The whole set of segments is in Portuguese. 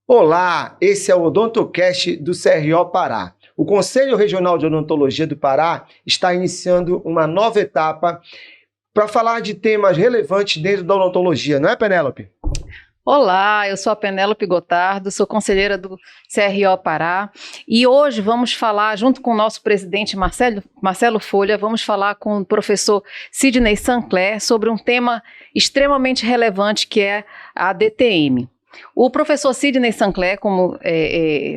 Olá, esse é o OdontoCast do CRO Pará. O Conselho Regional de Odontologia do Pará está iniciando uma nova etapa para falar de temas relevantes dentro da odontologia, não é, Penélope? Olá, eu sou a Penélope Gotardo, sou conselheira do CRO Pará e hoje vamos falar, junto com o nosso presidente Marcelo Folha, vamos falar com o professor Sidney Sancler sobre um tema extremamente relevante que é a DTM. O professor Sidney Sancler, como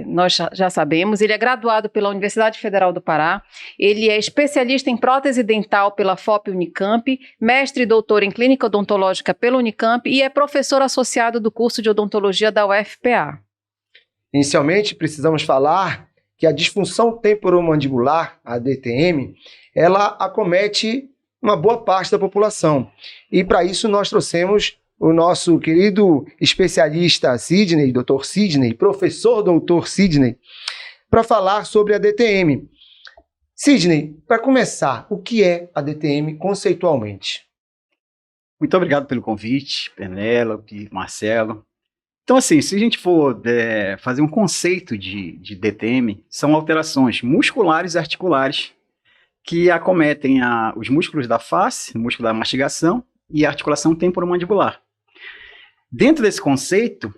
nós já sabemos, ele é graduado pela Universidade Federal do Pará, ele é especialista em prótese dental pela FOP Unicamp, mestre e doutor em clínica odontológica pela Unicamp e é professor associado do curso de odontologia da UFPA. Inicialmente, precisamos falar que a disfunção temporomandibular, a DTM, ela acomete uma boa parte da população. E para isso nós trouxemos o nosso querido especialista Sidney, Dr. Sidney, professor Dr. Sidney, para falar sobre a DTM. Sidney, para começar, o que é a DTM conceitualmente? Muito obrigado pelo convite, Penélope, Marcelo. Então, assim, se a gente for fazer um conceito de DTM, são alterações musculares e articulares que acometem os músculos da face, o músculo da mastigação e a articulação temporomandibular. Dentro desse conceito,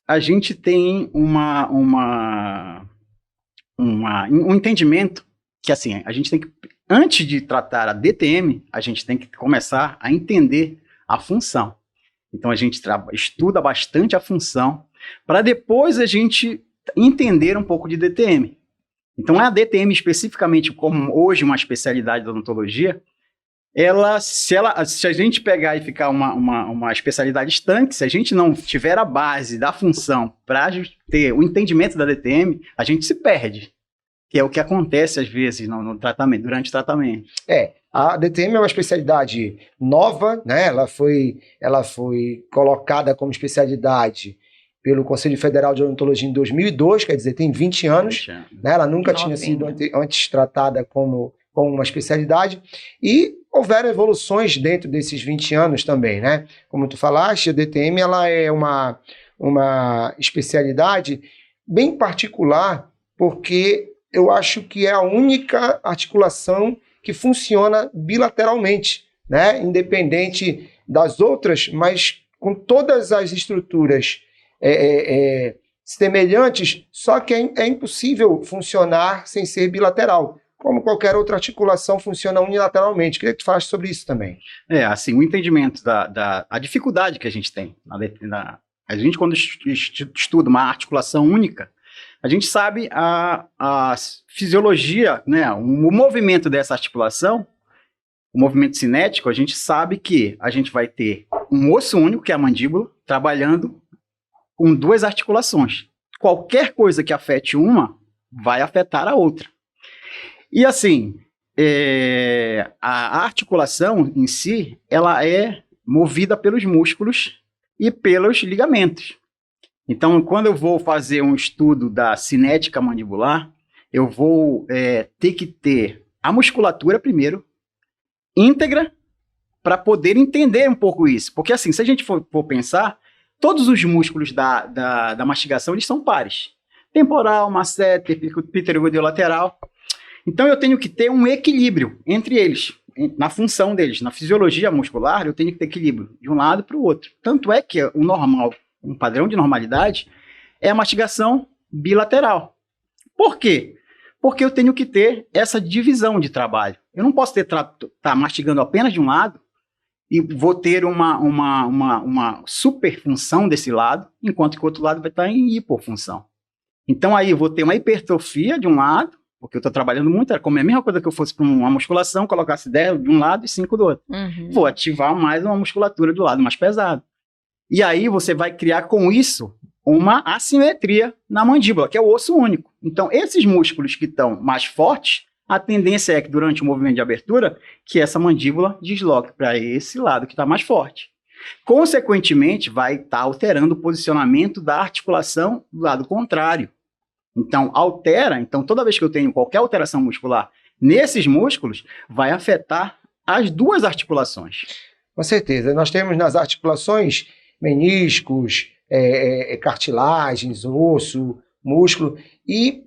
a gente tem um entendimento que, assim, a gente tem que, antes de tratar a DTM, a gente tem que começar a entender a função. Então, a gente estuda bastante a função, para depois a gente entender um pouco de DTM. Então, a DTM especificamente, como hoje uma especialidade da odontologia, se a gente pegar e ficar uma especialidade estanque, se a gente não tiver a base da função para ter o entendimento da DTM, a gente se perde, que é o que acontece às vezes no tratamento, durante o tratamento. A DTM é uma especialidade nova, né? Ela foi colocada como especialidade pelo Conselho Federal de Odontologia em 2002, quer dizer, tem 20 anos, né? Ela nunca tinha sido antes tratada como uma especialidade, e houveram evoluções dentro desses 20 anos também, né? Como tu falaste, a DTM ela é uma especialidade bem particular, porque eu acho que é a única articulação que funciona bilateralmente, né? Independente das outras, mas com todas as estruturas semelhantes, só que é impossível funcionar sem ser bilateral. Como qualquer outra articulação funciona unilateralmente. Queria que tu falasse sobre isso também. Assim, o entendimento a dificuldade que a gente tem. A gente, quando estuda uma articulação única, a gente sabe a fisiologia, né, o movimento dessa articulação, o movimento cinético, a gente sabe que a gente vai ter um osso único, que é a mandíbula, trabalhando com duas articulações. Qualquer coisa que afete uma, vai afetar a outra. E assim, a articulação em si, ela é movida pelos músculos e pelos ligamentos. Então, quando eu vou fazer um estudo da cinética mandibular, eu vou ter que ter a musculatura primeiro, íntegra, para poder entender um pouco isso. Porque assim, se a gente for pensar, todos os músculos da mastigação, eles são pares. Temporal, masseter, pterodiolateral. Então, eu tenho que ter um equilíbrio entre eles, na função deles. Na fisiologia muscular, eu tenho que ter equilíbrio de um lado para o outro. Tanto é que o normal, um padrão de normalidade, é a mastigação bilateral. Por quê? Porque eu tenho que ter essa divisão de trabalho. Eu não posso estar mastigando apenas de um lado e vou ter uma superfunção desse lado, enquanto que o outro lado vai estar em hipofunção. Então, aí eu vou ter uma hipertrofia de um lado, porque eu estou trabalhando muito, era como a mesma coisa que eu fosse para uma musculação, colocasse 10 de um lado e 5 do outro. Uhum. Vou ativar mais uma musculatura do lado mais pesado. E aí você vai criar com isso uma assimetria na mandíbula, que é o osso único. Então, esses músculos que estão mais fortes, a tendência é que durante o movimento de abertura, que essa mandíbula desloque para esse lado que está mais forte. Consequentemente, vai estar alterando o posicionamento da articulação do lado contrário. Então, toda vez que eu tenho qualquer alteração muscular nesses músculos, vai afetar as duas articulações. Com certeza. Nós temos nas articulações meniscos, cartilagens, osso, músculo, e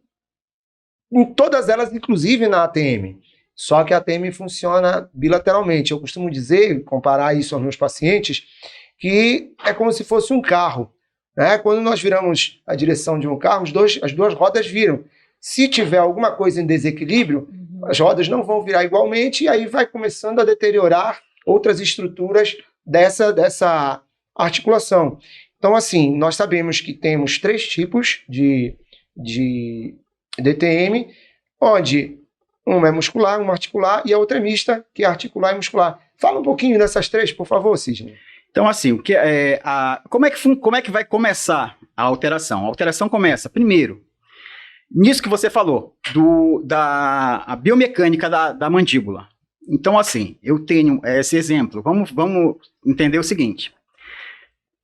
em todas elas, inclusive na ATM. Só que a ATM funciona bilateralmente. Eu costumo dizer, comparar isso aos meus pacientes, que é como se fosse um carro, né? Quando nós viramos a direção de um carro, as duas rodas viram. Se tiver alguma coisa em desequilíbrio, as rodas não vão virar igualmente e aí vai começando a deteriorar outras estruturas dessa articulação. Então, assim, nós sabemos que temos 3 tipos de DTM, onde uma é muscular, uma articular e a outra é mista, que é articular e muscular. Fala um pouquinho dessas 3, por favor, Sidney. Então, assim, como é que vai começar a alteração? A alteração começa, primeiro, nisso que você falou, a biomecânica da mandíbula. Então, assim, eu tenho esse exemplo. Vamos entender o seguinte.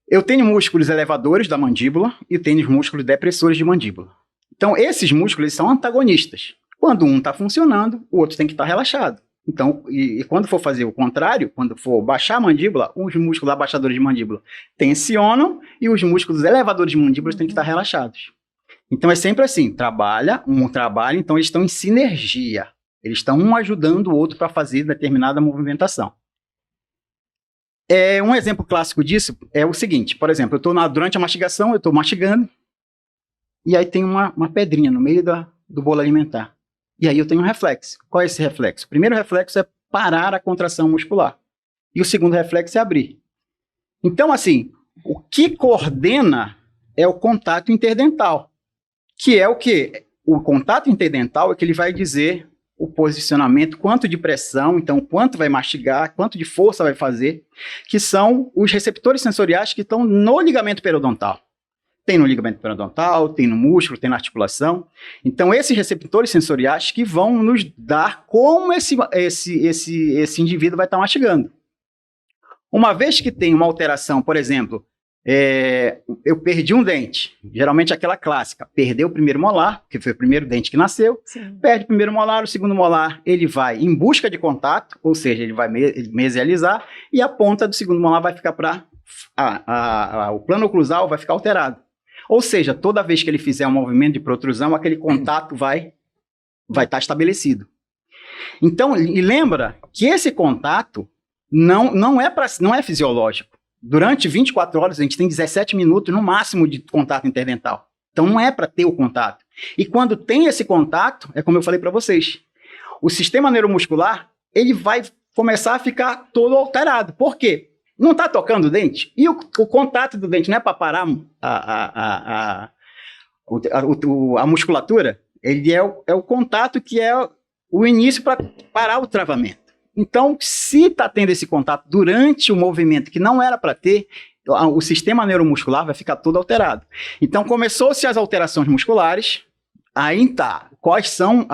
Eu tenho músculos elevadores da mandíbula e tenho músculos depressores de mandíbula. Então, esses músculos são antagonistas. Quando um está funcionando, o outro tem que estar relaxado. Então, e quando for fazer o contrário, quando for baixar a mandíbula, os músculos abaixadores de mandíbula tensionam e os músculos elevadores de mandíbula têm que estar relaxados. Então, é sempre assim, um trabalha, então eles estão em sinergia. Eles estão um ajudando o outro para fazer determinada movimentação. Um exemplo clássico disso é o seguinte, por exemplo, durante a mastigação, eu estou mastigando, e aí tem uma pedrinha no meio do bolo alimentar. E aí eu tenho um reflexo. Qual é esse reflexo? O primeiro reflexo é parar a contração muscular. E o segundo reflexo é abrir. Então, assim, o que coordena é o contato interdental. Que é o quê? O contato interdental é que ele vai dizer o posicionamento, quanto de pressão, então quanto vai mastigar, quanto de força vai fazer, que são os receptores sensoriais que estão no ligamento periodontal. Tem no ligamento periodontal, tem no músculo, tem na articulação. Então, esses receptores sensoriais que vão nos dar como esse indivíduo vai estar mastigando. Uma vez que tem uma alteração, por exemplo, eu perdi um dente, geralmente aquela clássica, perdeu o primeiro molar, que foi o primeiro dente que nasceu, sim. Perde o primeiro molar, o segundo molar, ele vai em busca de contato, ou seja, ele vai mesializar, e a ponta do segundo molar vai ficar o plano oclusal vai ficar alterado. Ou seja, toda vez que ele fizer um movimento de protrusão, aquele contato vai estar estabelecido. Então, e lembra que esse contato não é fisiológico. Durante 24 horas, a gente tem 17 minutos no máximo de contato interdental. Então, não é para ter o contato. E quando tem esse contato, é como eu falei para vocês, o sistema neuromuscular, ele vai começar a ficar todo alterado. Por quê? Não está tocando o dente? E o contato do dente não é para parar a musculatura? Ele é o contato que é o início para parar o travamento. Então, se está tendo esse contato durante o movimento que não era para ter, o sistema neuromuscular vai ficar todo alterado. Então, começou-se as alterações musculares, aí tá, quais são,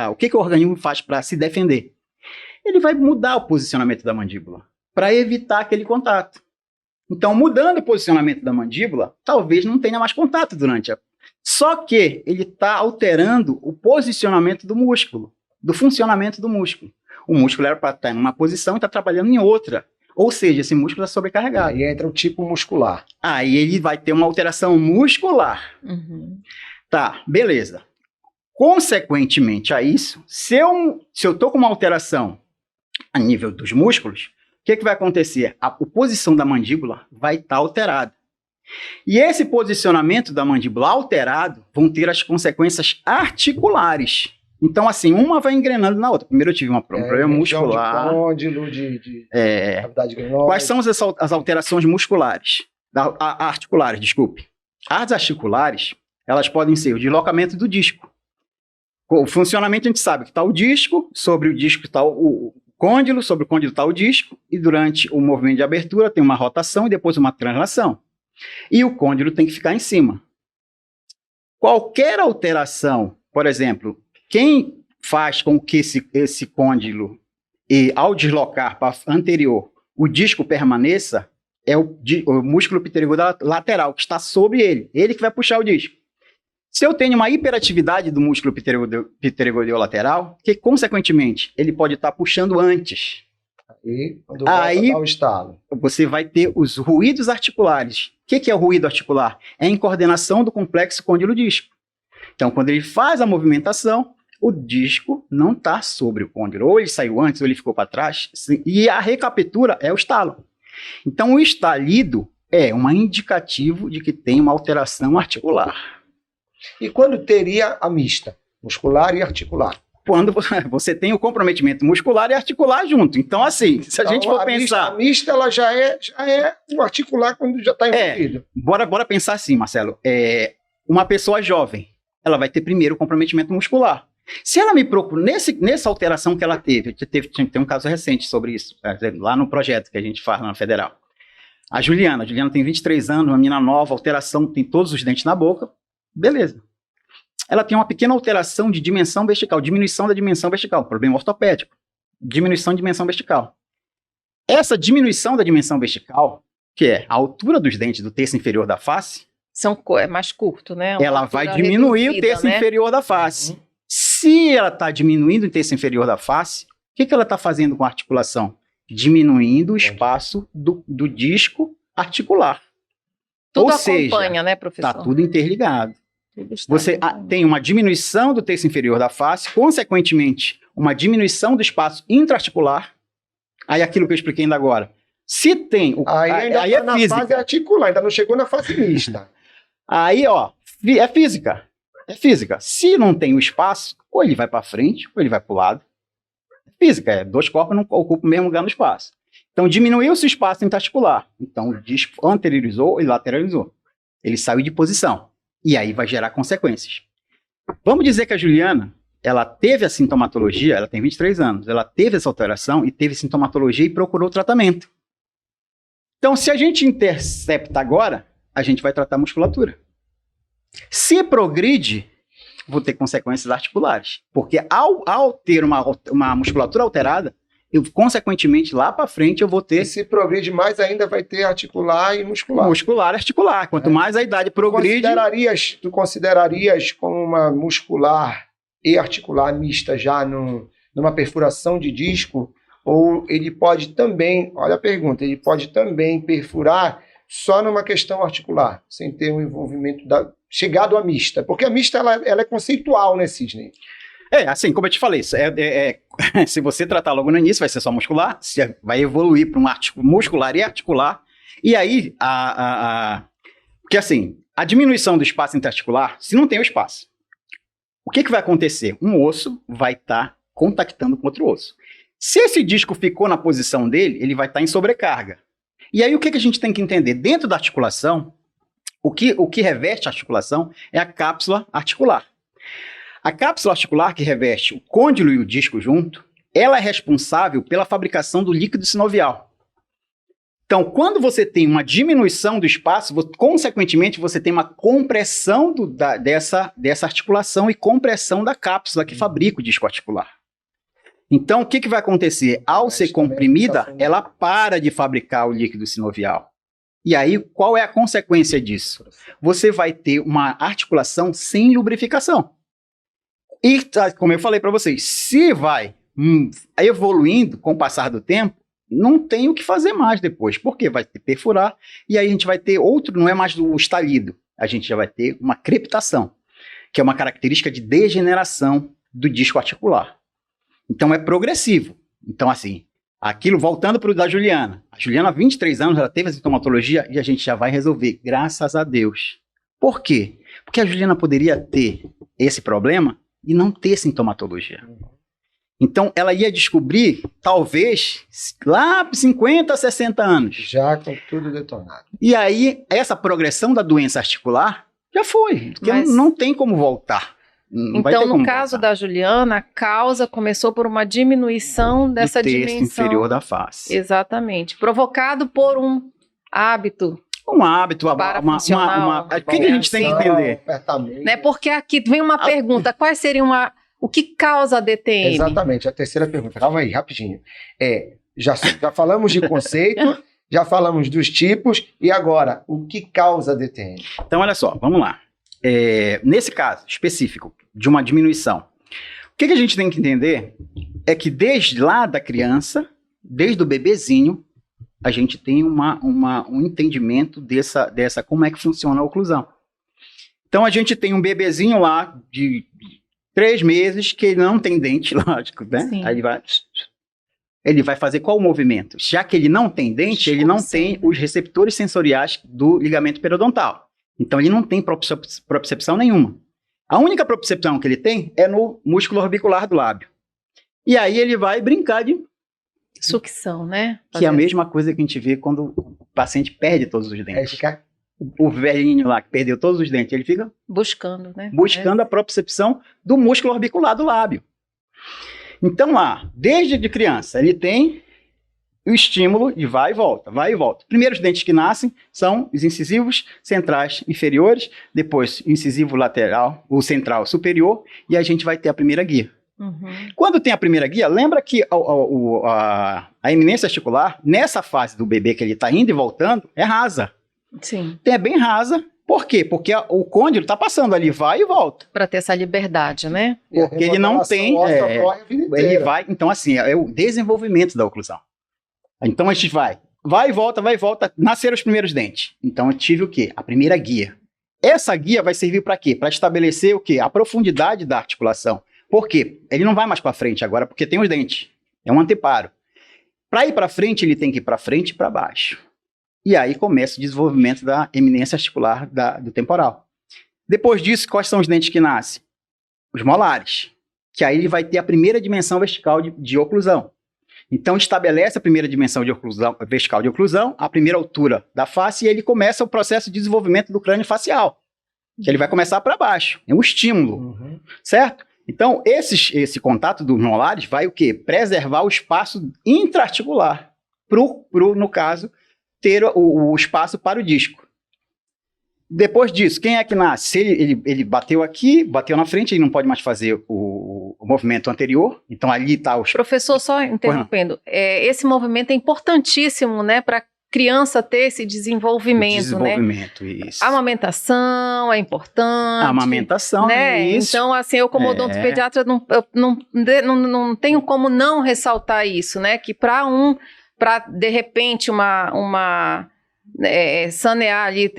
o que o organismo faz para se defender? Ele vai mudar o posicionamento da mandíbula, para evitar aquele contato. Então, mudando o posicionamento da mandíbula, talvez não tenha mais contato Só que ele está alterando o posicionamento do músculo, do funcionamento do músculo. O músculo era para estar em uma posição e está trabalhando em outra. Ou seja, esse músculo está sobrecarregado. Aí entra o tipo muscular. Aí ele vai ter uma alteração muscular. Uhum. Tá, beleza. Consequentemente a isso, se eu estou com uma alteração a nível dos músculos, o que vai acontecer? A posição da mandíbula vai estar alterada. E esse posicionamento da mandíbula alterado vão ter as consequências articulares. Então, assim, uma vai engrenando na outra. Primeiro eu tive um problema muscular. De côndilo, de cavidade granulada. Quais são as alterações musculares? Articulares, desculpe. As articulares, elas podem ser o deslocamento do disco. O funcionamento a gente sabe que está o disco, sobre o disco está o côndilo, sobre o côndilo está o disco, e durante o movimento de abertura tem uma rotação e depois uma translação. E o côndilo tem que ficar em cima. Qualquer alteração, por exemplo, quem faz com que esse côndilo, ao deslocar para anterior, o disco permaneça, é o músculo pterygoideo lateral, que está sobre ele que vai puxar o disco. Se eu tenho uma hiperatividade do músculo pterygoideo lateral, que consequentemente ele pode estar puxando antes. E quando Aí- volta, dá o estalo. Você vai ter os ruídos articulares. O que é o ruído articular? É a incoordenação do complexo côndilo-disco. Então, quando ele faz a movimentação, o disco não está sobre o côndilo. Ou ele saiu antes, ou ele ficou para trás. E a recaptura é o estalo. Então, o estalido é um indicativo de que tem uma alteração articular. E quando teria a mista? Muscular e articular. Quando você tem o comprometimento muscular e articular junto. Então, assim, se a gente Então, for pensar... A mista ela já é o articular quando já está envolvido. Bora pensar assim, Marcelo. Uma pessoa jovem, ela vai ter primeiro o comprometimento muscular. Se ela me procura, nessa alteração que ela teve, tem um caso recente sobre isso, lá no projeto que a gente faz na Federal. A Juliana tem 23 anos, uma menina nova, alteração, tem todos os dentes na boca, beleza. Ela tem uma pequena alteração de dimensão vertical, diminuição da dimensão vertical, problema ortopédico, diminuição de dimensão vertical. Essa diminuição da dimensão vertical, que é a altura dos dentes do terço inferior da face, É mais curto, né? Uma ela vai altura diminuir o reduzida, terço né? inferior da face. Se ela está diminuindo o terço inferior da face, o que ela está fazendo com a articulação? Diminuindo o espaço do disco articular. Tudo Ou seja, acompanha, né, professor? está tudo interligado. Tudo está Você acompanhando. tem uma diminuição do terço inferior da face, consequentemente, uma diminuição do espaço intraarticular. Aí aquilo que eu expliquei ainda agora. Se tem... Aí aí é na física. fase articular, ainda não chegou na fase mista. Aí, ó, é física. É física. Se não tem o espaço, ou ele vai para frente, ou ele vai para o lado. É física, dois corpos não ocupam o mesmo lugar no espaço. Então, diminuiu-se o espaço intraarticular. Então, o disco anteriorizou e lateralizou. Ele saiu de posição. E aí vai gerar consequências. Vamos dizer que a Juliana, ela teve a sintomatologia, ela tem 23 anos, ela teve essa alteração e teve sintomatologia e procurou tratamento. Então, se a gente intercepta agora, a gente vai tratar a musculatura. Se progride, vou ter consequências articulares. Porque ao ter uma musculatura alterada, eu, consequentemente, lá para frente, eu vou E ter se progride mais ainda, vai ter articular e muscular. muscular e articular. Quanto mais a idade progride... Tu considerarias como uma muscular e articular mista já numa perfuração de disco? Ou ele pode também, olha a pergunta, ele pode também perfurar só numa questão articular, sem ter um envolvimento chegado à mista? Porque a mista ela é conceitual, né, Sidney? Assim, como eu te falei, se você tratar logo no início, vai ser só muscular, vai evoluir para um muscular e articular, e aí, porque assim, a diminuição do espaço interarticular, se não tem o espaço, o que vai acontecer? Um osso vai estar contactando com outro osso. Se esse disco ficou na posição dele, ele vai estar em sobrecarga. E aí, o que a gente tem que entender? Dentro da articulação, o que reveste a articulação é a cápsula articular. A cápsula articular que reveste o côndilo e o disco junto, ela é responsável pela fabricação do líquido sinovial. Então, quando você tem uma diminuição do espaço, consequentemente, você tem uma compressão dessa articulação e compressão da cápsula que fabrica o disco articular. Então, o que vai acontecer? Ao ser comprimida, ela para de fabricar o líquido sinovial. E aí, qual é a consequência disso? Você vai ter uma articulação sem lubrificação. E, como eu falei para vocês, se vai evoluindo com o passar do tempo, não tem o que fazer mais depois, porque vai ter perfurar, e aí a gente vai ter outro, não é mais o estalido, a gente já vai ter uma crepitação, que é uma característica de degeneração do disco articular. Então é progressivo. Então, assim, aquilo voltando para o da Juliana. A Juliana, há 23 anos, ela teve a sintomatologia e a gente já vai resolver, graças a Deus. Por quê? Porque a Juliana poderia ter esse problema e não ter sintomatologia. Então, ela ia descobrir, talvez, lá para 50, 60 anos. Já com tudo detonado. E aí, essa progressão da doença articular já foi. Porque não tem como voltar. Então, no caso da Juliana, a causa começou por uma diminuição dessa dimensão. Do terço inferior da face. Exatamente. Provocado por um hábito. Um hábito, o que a gente tem que entender? Né? Porque aqui vem uma pergunta, quais seriam o que causa a DTM? Exatamente, a terceira pergunta. Calma aí, rapidinho. Já falamos de conceito, já falamos dos tipos, e agora, o que causa a DTM? Então, olha só, vamos lá. Nesse caso específico, de uma diminuição, o que a gente tem que entender é que desde lá da criança, desde o bebezinho, a gente tem um entendimento dessa como é que funciona a oclusão. Então, a gente tem um bebezinho lá de 3 meses que ele não tem dente, lógico, né? Sim. Aí ele vai fazer qual movimento? Já que ele não tem dente, ele não tem os receptores sensoriais do ligamento periodontal. Então, ele não tem propriocepção nenhuma. A única propriocepção que ele tem é no músculo orbicular do lábio. E aí ele vai brincar de... Sucção, né? Que é a mesma coisa que a gente vê quando o paciente perde todos os dentes. fica... O velhinho lá que perdeu todos os dentes, ele fica buscando, né? Buscando a propriocepção do músculo orbicular do lábio. Então lá, desde de criança, ele tem o estímulo de vai e volta, vai e volta. Primeiros dentes que nascem são os incisivos centrais inferiores, depois o incisivo lateral, o central superior, e a gente vai ter a primeira guia. Uhum. Quando tem a primeira guia, lembra que a eminência articular, nessa fase do bebê que ele está indo e voltando, é rasa. Sim. É bem rasa. Por quê? Porque o côndilo está passando ali, vai e volta. Para ter essa liberdade, né? Porque ele não tem... ele vai... Então, assim, é o desenvolvimento da oclusão. Então, a gente vai e volta, nasceram os primeiros dentes. Então, eu tive o quê? A primeira guia. Essa guia vai servir para quê? Para estabelecer o quê? A profundidade da articulação. Por quê? Ele não vai mais para frente agora, porque tem os dentes. É um anteparo. Para ir para frente, ele tem que ir para frente e para baixo. E aí começa o desenvolvimento da eminência articular do temporal. Depois disso, quais são os dentes que nascem? Os molares. Que aí ele vai ter a primeira dimensão vertical de oclusão. Então, estabelece a primeira dimensão de oclusão, vertical de oclusão, a primeira altura da face, e ele começa o processo de desenvolvimento do crânio facial. Que ele vai começar para baixo. É um estímulo. Certo? Então, esse contato dos molares vai o quê? Preservar o espaço intraarticular. No caso, ter o espaço para o disco. Depois disso, quem é que nasce? Se ele bateu aqui, bateu na frente, ele não pode mais fazer o movimento anterior. Então, ali está os... Professor, só interrompendo. Esse movimento é importantíssimo, né, para criança ter esse desenvolvimento, né? Isso. A amamentação é importante. A amamentação, né? Isso. Então, assim, eu como odontopediatra não tenho como não ressaltar isso, né? Que para de repente sanear ali,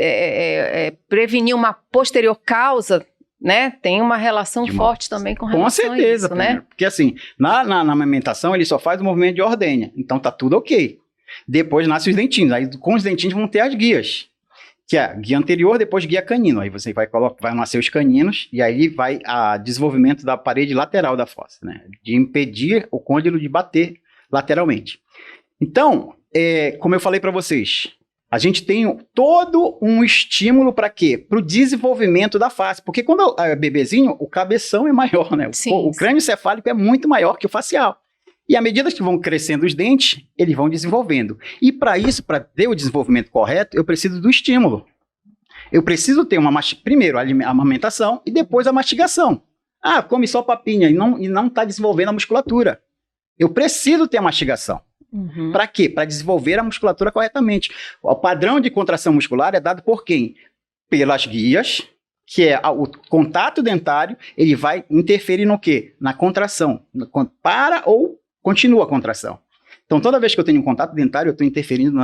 prevenir uma posterior causa, né? Tem uma relação forte também com relação a isso, né? Porque assim, na amamentação ele só faz o movimento de ordenha, então tá tudo ok. Depois nascem os dentinhos, aí com os dentinhos vão ter as guias, que é a guia anterior, depois guia canino, aí você vai nascer os caninos, e aí vai a desenvolvimento da parede lateral da fossa, né? De impedir o côndilo de bater lateralmente. Então, como eu falei para vocês, a gente tem todo um estímulo para quê? Para o desenvolvimento da face. Porque quando é bebezinho, o cabeção é maior, né? O crânio cefálico é muito maior que o facial. E à medida que vão crescendo os dentes, eles vão desenvolvendo. E para isso, para ter o desenvolvimento correto, eu preciso do estímulo. Eu preciso ter primeiro a amamentação e depois a mastigação. Ah, come só papinha e não está desenvolvendo a musculatura. Eu preciso ter a mastigação. Uhum. Para quê? Para desenvolver a musculatura corretamente. O padrão de contração muscular é dado por quem? Pelas guias, que é o contato dentário, ele vai interferir no quê? Na contração. Para ou continua a contração. Então, toda vez que eu tenho um contato dentário, eu estou interferindo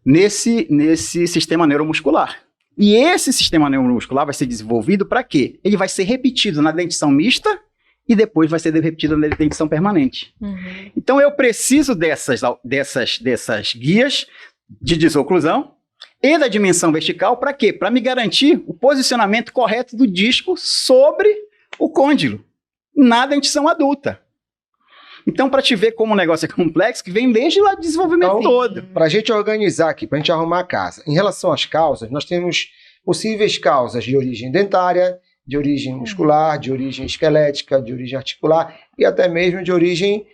nesse sistema neuromuscular. E esse sistema neuromuscular vai ser desenvolvido para quê? Ele vai ser repetido na dentição mista e depois vai ser repetido na dentição permanente. Uhum. Então, eu preciso dessas guias de desoclusão e da dimensão vertical para quê? Para me garantir o posicionamento correto do disco sobre o côndilo na dentição adulta. Então, para te ver como o negócio é complexo, que vem desde lá do desenvolvimento todo. Para a gente organizar aqui, para a gente arrumar a casa. Em relação às causas, nós temos possíveis causas de origem dentária, de origem muscular, de origem esquelética, de origem articular e até mesmo de origem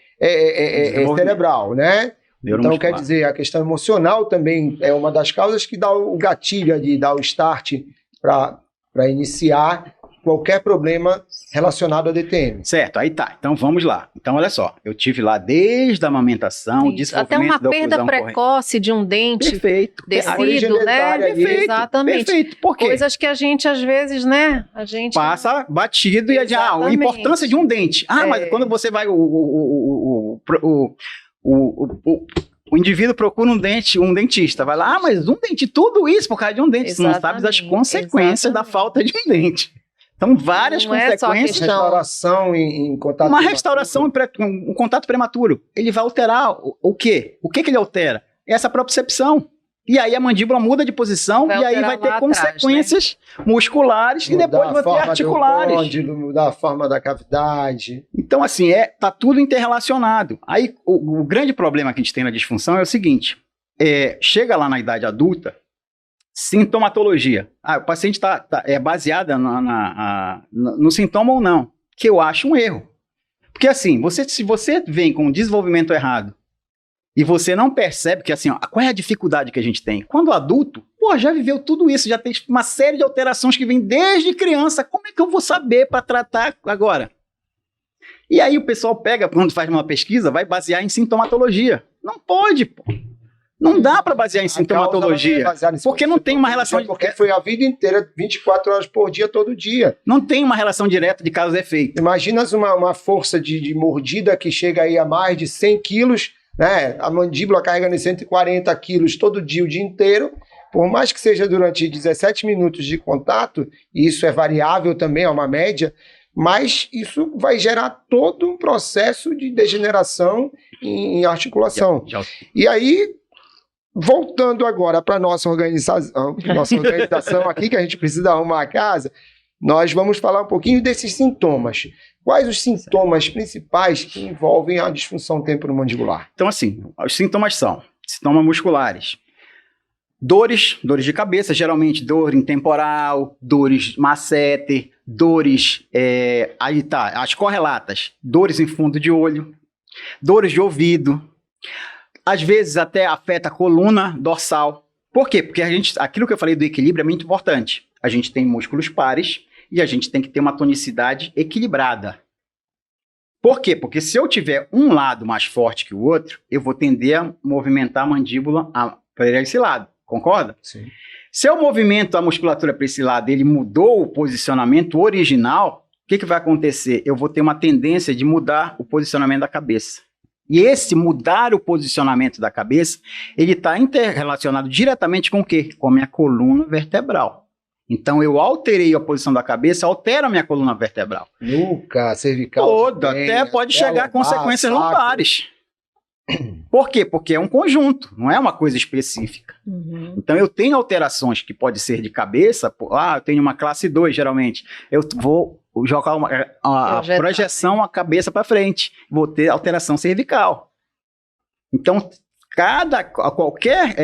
cerebral, né? Então, quer dizer, a questão emocional também é uma das causas que dá o gatilho de dar o start para iniciar qualquer problema relacionado a DTM. Certo, aí tá. Então vamos lá. Então olha só, eu tive lá desde a amamentação, desenvolvimento até uma perda precoce de um dente descido, né? Perfeito, exatamente. Perfeito. Por quê? Coisas que a gente às vezes, né? A gente passa batido e a importância de um dente. Mas quando você vai, o o indivíduo procura um dentista, vai lá, mas um dente, tudo isso por causa de um dente, você não sabe das consequências da falta de um dente. Então, várias consequências. Restauração em contato Uma restauração um contato prematuro. Ele vai alterar o quê? O que ele altera? Essa propriocepção. E aí a mandíbula muda de posição e aí vai ter consequências musculares e depois vai ter articulares. Mudar a forma da cavidade. Então, assim, tá tudo interrelacionado. Aí o grande problema que a gente tem na disfunção é o seguinte: chega lá na idade adulta, sintomatologia. O paciente é baseada no sintoma ou não, que eu acho um erro. Porque assim, se você vem com um desenvolvimento errado e você não percebe que, assim, qual é a dificuldade que a gente tem? Quando adulto, já viveu tudo isso, já tem uma série de alterações que vem desde criança, como é que eu vou saber para tratar agora? E aí o pessoal pega, quando faz uma pesquisa, vai basear em sintomatologia. Não pode, pô. Não dá para basear em sintomatologia, porque não tem uma relação... Porque foi a vida inteira, 24 horas por dia, todo dia. Não tem uma relação direta de causa e efeito. Imagina uma força de mordida que chega aí a mais de 100 quilos, né? A mandíbula carregando 140 quilos todo dia, o dia inteiro. Por mais que seja durante 17 minutos de contato, e isso é variável também, é uma média, mas isso vai gerar todo um processo de degeneração em articulação. E aí, voltando agora para a nossa organização aqui, que a gente precisa arrumar a casa, nós vamos falar um pouquinho desses sintomas. Quais os sintomas principais que envolvem a disfunção temporomandibular? Então, assim, os sintomas são sintomas musculares. Dores de cabeça, geralmente dor intemporal, dores masseter, dores, as correlatas, dores em fundo de olho, dores de ouvido, às vezes até afeta a coluna dorsal. Por quê? Porque aquilo que eu falei do equilíbrio é muito importante. A gente tem músculos pares e a gente tem que ter uma tonicidade equilibrada. Por quê? Porque se eu tiver um lado mais forte que o outro, eu vou tender a movimentar a mandíbula para esse lado. Concorda? Sim. Se eu movimento a musculatura para esse lado, ele mudou o posicionamento original, o que vai acontecer? Eu vou ter uma tendência de mudar o posicionamento da cabeça. E esse mudar o posicionamento da cabeça, ele está interrelacionado diretamente com o quê? Com a minha coluna vertebral. Então, eu alterei a posição da cabeça, altera a minha coluna vertebral. Nuca, cervical. Toda, até pode chegar a consequências lombares. Por quê? Porque é um conjunto, não é uma coisa específica. Uhum. Então, eu tenho alterações que pode ser de cabeça. Eu tenho uma classe 2, geralmente. Eu vou jogar a projeção, a cabeça para frente. Vou ter alteração cervical. Então, qualquer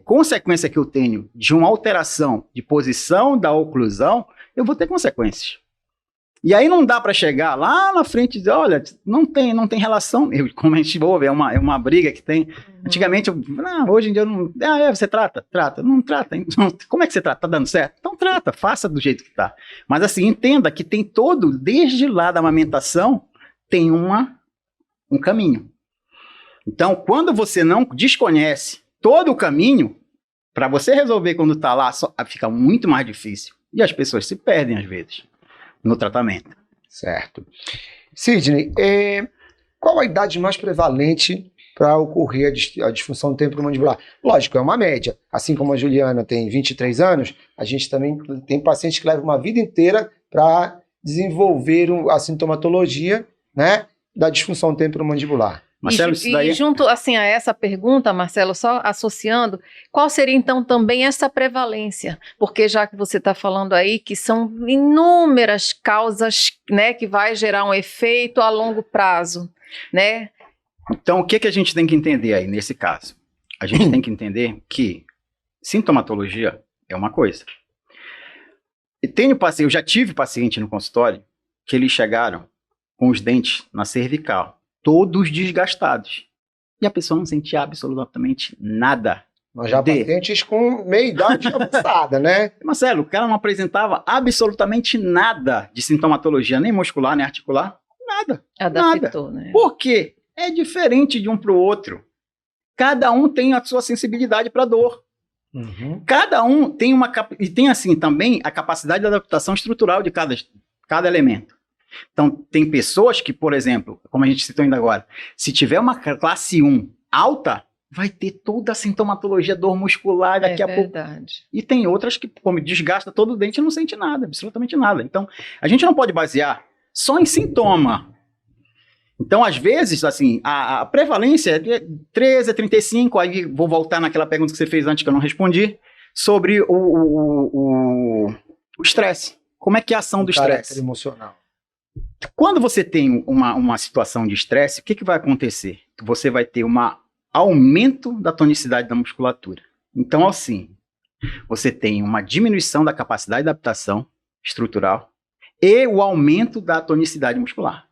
consequência que eu tenho de uma alteração de posição da oclusão, eu vou ter consequências. E aí não dá para chegar lá na frente e dizer, olha, não tem relação. Como a gente ouve, é uma briga que tem. Antigamente, hoje em dia, você trata? Trata. Não trata. Então, como é que você trata? Tá dando certo? Então trata, faça do jeito que tá. Mas assim, entenda que tem desde lá da amamentação, tem um caminho. Então, quando você não desconhece todo o caminho, para você resolver quando tá lá, fica muito mais difícil. E as pessoas se perdem às vezes no tratamento. Certo. Sidney, qual a idade mais prevalente para ocorrer a disfunção temporomandibular? Lógico, é uma média. Assim como a Juliana tem 23 anos, a gente também tem pacientes que levam uma vida inteira para desenvolver a sintomatologia, né, da disfunção temporomandibular. Marcelo, junto assim, a essa pergunta, Marcelo, só associando, qual seria então também essa prevalência? Porque já que você está falando aí que são inúmeras causas, né, que vai gerar um efeito a longo prazo, né? Então, o que a gente tem que entender aí nesse caso? A gente tem que entender que sintomatologia é uma coisa. Eu já tive paciente no consultório que eles chegaram com os dentes na cervical, todos desgastados. E a pessoa não sentia absolutamente nada. Nós já pacientes com meia-idade avançada, né? Marcelo, o cara não apresentava absolutamente nada de sintomatologia, nem muscular, nem articular. Nada. Adaptou, nada. Né? Por quê? É diferente de um para o outro. Cada um tem a sua sensibilidade para dor. Uhum. Cada um tem e tem assim também a capacidade de adaptação estrutural de cada elemento. Então, tem pessoas que, por exemplo, como a gente citou ainda agora, se tiver uma classe 1 alta, vai ter toda a sintomatologia, dor muscular daqui a pouco. E tem outras que, como desgasta todo o dente, não sente nada, absolutamente nada. Então, a gente não pode basear só em sintoma. Então, às vezes, assim, a prevalência é de 13 a 35, aí vou voltar naquela pergunta que você fez antes que eu não respondi, sobre o estresse. Como é que é a ação do estresse? Emocional. Quando você tem uma situação de estresse, o que vai acontecer? Você vai ter um aumento da tonicidade da musculatura. Então, assim, você tem uma diminuição da capacidade de adaptação estrutural e o aumento da tonicidade muscular.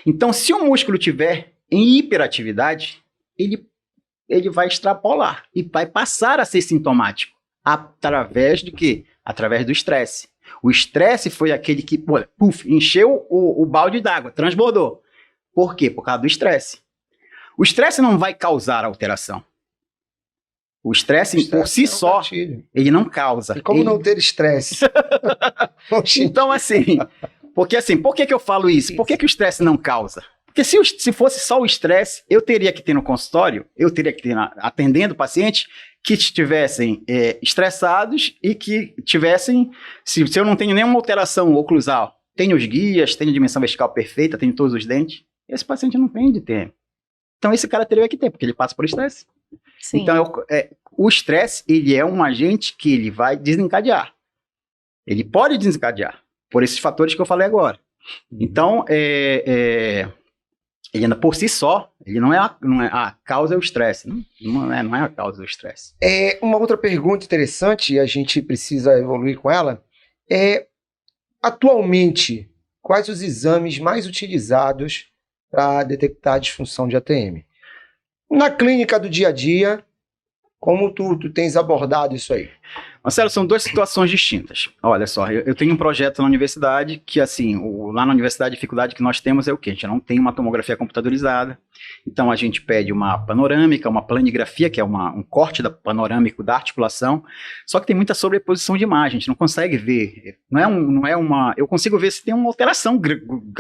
Então, se o músculo tiver em hiperatividade, ele vai extrapolar e vai passar a ser sintomático. Através de quê? Através do estresse. O estresse foi aquele que, encheu o balde d'água, transbordou. Por quê? Por causa do estresse. O estresse não vai causar alteração. O estresse por si só, ele não causa. E como não ter estresse? Então, assim, por que eu falo isso? Por que o estresse não causa? Porque se fosse só o estresse, eu teria que ter no consultório, eu teria que ter atendendo pacientes que estivessem estressados e que tivessem, se eu não tenho nenhuma alteração oclusal, tenho os guias, tenho dimensão vertical perfeita, tenho todos os dentes, esse paciente não tem de ter. Então esse cara teria que ter, porque ele passa por estresse. Sim. Então o estresse, ele é um agente que ele vai desencadear. Ele pode desencadear, por esses fatores que eu falei agora. Então, ele ainda por si só, ele não é a causa é o estresse. Não é a causa do estresse. Uma outra pergunta interessante, e a gente precisa evoluir com ela, atualmente, quais os exames mais utilizados para detectar a disfunção de ATM? Na clínica do dia a dia, como tu tens abordado isso aí? Marcelo, são duas situações distintas. Olha só, eu tenho um projeto na universidade que, assim, lá na universidade a dificuldade que nós temos é o quê? A gente não tem uma tomografia computadorizada, então a gente pede uma panorâmica, uma planigrafia, que é um corte panorâmico da articulação, só que tem muita sobreposição de imagem, a gente não consegue ver, eu consigo ver se tem uma alteração,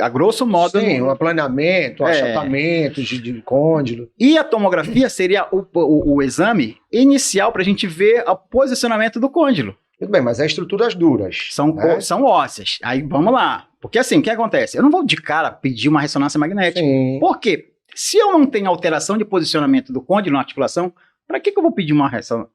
a grosso modo. Sim, um aplaneamento, achatamento de côndilo. E a tomografia seria o exame inicial para a gente ver o posicionamento do côndilo. Tudo bem, mas é estruturas duras. São ósseas. Aí vamos lá. Porque assim, o que acontece? Eu não vou de cara pedir uma ressonância magnética. Sim. Por quê? Se eu não tenho alteração de posicionamento do côndilo na articulação, para que eu vou pedir uma ressonância?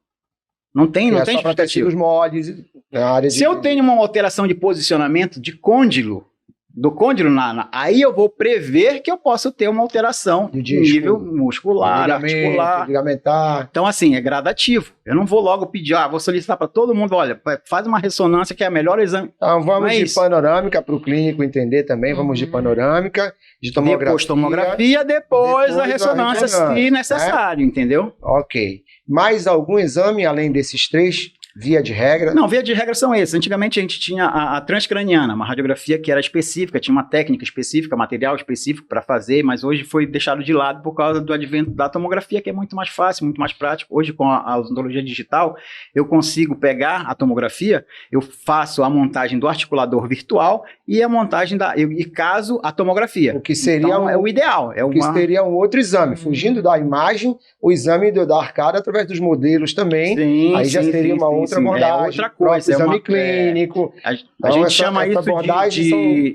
Não tem justificativa. Moles, na área Se eu tenho uma alteração de posicionamento de côndilo, do côndilo, aí eu vou prever que eu posso ter uma alteração de nível muscular, articular. Ligamentar. Então, assim, é gradativo. Eu não vou logo pedir, vou solicitar para todo mundo, olha, faz uma ressonância que é o melhor exame. Então, vamos de panorâmica para o clínico entender também, vamos de panorâmica, de tomografia. Depois tomografia, depois a ressonância, se necessário, entendeu? Ok. Mais algum exame além desses três? Via de regra? Não, via de regra são esses. Antigamente a gente tinha a transcraniana, uma radiografia que era específica, tinha uma técnica específica, material específico para fazer, mas hoje foi deixado de lado por causa do advento da tomografia, que é muito mais fácil, muito mais prático. Hoje, com a odontologia digital, eu consigo pegar a tomografia, eu faço a montagem do articulador virtual e a montagem e caso a tomografia. O que seria então, é o ideal. Que seria um outro exame, fugindo da imagem, o exame da arcada através dos modelos também. Sim, aí já seria uma outra abordagem, outra coisa, exame clínico. A gente chama isso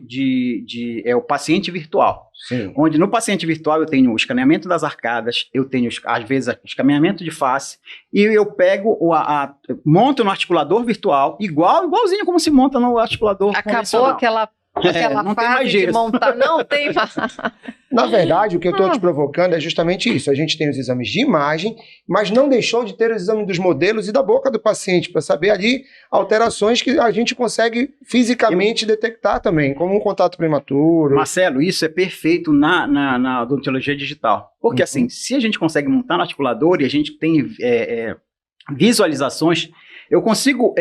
de o paciente virtual. Sim. Onde no paciente virtual eu tenho o escaneamento das arcadas, eu tenho às vezes o escaneamento de face e eu pego monto no articulador virtual igualzinho como se monta no articulador convencional. Aquela não fase de montar, não tem mais. Na verdade, o que eu estou te provocando é justamente isso. A gente tem os exames de imagem, mas não deixou de ter os exames dos modelos e da boca do paciente, para saber ali alterações que a gente consegue fisicamente detectar também, como um contato prematuro. Marcelo, isso é perfeito na odontologia digital. Porque assim, se a gente consegue montar no articulador e a gente tem visualizações, eu consigo